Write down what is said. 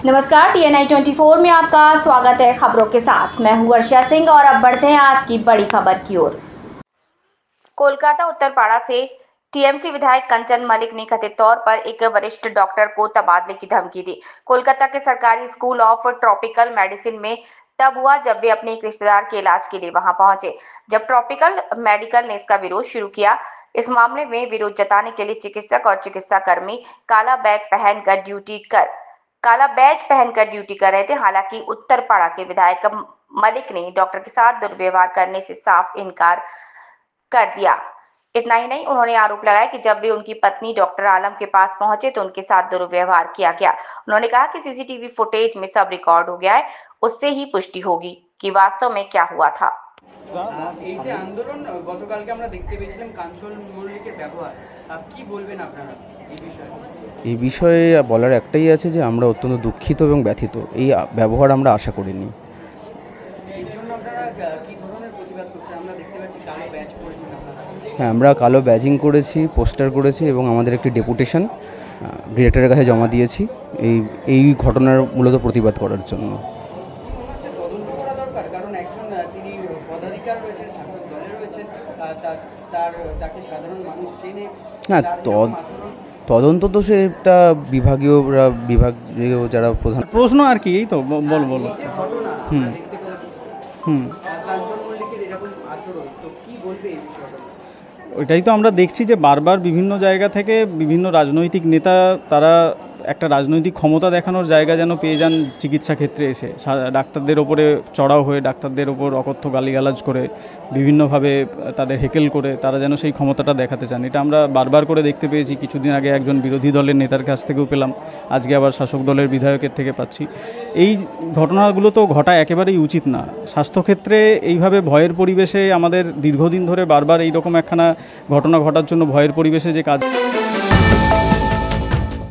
नमस्कार, TNI 24 में आपका स्वागत है। खबरों के साथ मैं हूं वर्षा सिंह और अब बढ़ते हैं आज की बड़ी खबर की ओर। कोलकाता उत्तरपाड़ा से टीएमसी विधायक कंचन मलिक ने कथित तौर पर एक वरिष्ठ डॉक्टर को तबादले की धमकी दी। कोलकाता के सरकारी स्कूल ऑफ ट्रॉपिकल मेडिसिन में तब हुआ जब वे अपने एक रिश्तेदार के इलाज के लिए वहां पहुंचे। जब ट्रॉपिकल मेडिकल ने इसका विरोध शुरू किया। इस मामले में विरोध जताने के लिए चिकित्सक और चिकित्सा कर्मी काला बैज पहनकर ड्यूटी कर रहे थे। हालांकि उत्तरपाड़ा के विधायक मलिक ने डॉक्टर के साथ दुर्व्यवहार करने से साफ इनकार कर दिया। इतना ही नहीं, उन्होंने आरोप लगाया कि जब वे उनकी पत्नी डॉक्टर आलम के पास पहुंचे तो उनके साथ दुर्व्यवहार किया गया। उन्होंने कहा कि सीसीटीवी फुटेज में सब रिकॉर्ड हो गया है, उससे ही पुष्टि होगी कि वास्तव में क्या हुआ था। এই যে আন্দোলন গতকালকে আমরা দেখতে পেয়েছিলাম কাঞ্চন মল্লিকের ব্যবহার, কি বলবেন আপনারা এই বিষয়ে? বলার একটাই আছে যে আমরা অত্যন্ত দুঃখিত এবং ব্যথিত। এই ব্যবহার আমরা আশা করিনি। এর জন্য আপনারা কি ধরনের প্রতিবাদ করছেন? আমরা দেখতে পাচ্ছি কালো ব্যাজ করেছেন আপনারা। হ্যাঁ, আমরা কালো ব্যাজিং করেছি, পোস্টার করেছি এবং আমাদের একটি ডেপুটেশন ডিরেক্টরের কাছে জমা দিয়েছি এই ঘটনার মূলত প্রতিবাদ করার জন্য। তদন্ত করা দরকার, কারণ একজন তিনি পদাধিকার রয়েছেন, শাসক দলে রয়েছেন, তাকে সাধারণ মানুষ চেনে। হ্যাঁ, তদন্ত তো সেটা বিভাগীয় যারা প্রধান প্রশ্ন আর কি, এই তো বলো। ওইটাই তো আমরা দেখছি যে বারবার বিভিন্ন জায়গা থেকে বিভিন্ন রাজনৈতিক নেতা তারা একটা রাজনৈতিক ক্ষমতা দেখানোর জায়গা যেন পেয়ে যান চিকিৎসা ক্ষেত্রে এসে, ডাক্তারদের ওপরে চড়াও হয়ে ডাক্তারদের ওপর অকথ্য গালিগালাজ করে বিভিন্নভাবে তাদের হেকেল করে তারা যেন সেই ক্ষমতাটা দেখাতে চান। এটা আমরা বারবার করে দেখতে পেয়েছি। কিছুদিন আগে একজন বিরোধী দলের নেতার কাছ থেকেও পেলাম, আজকে আবার শাসক দলের বিধায়কের থেকে পাচ্ছি। এই ঘটনাগুলো তো ঘটা একেবারেই উচিত না। স্বাস্থ্যক্ষেত্রে এইভাবে ভয়ের পরিবেশে আমাদের দীর্ঘদিন ধরে বারবার এইরকম একখানা ঘটনা ঘটার জন্য ভয়ের পরিবেশে যে কাজ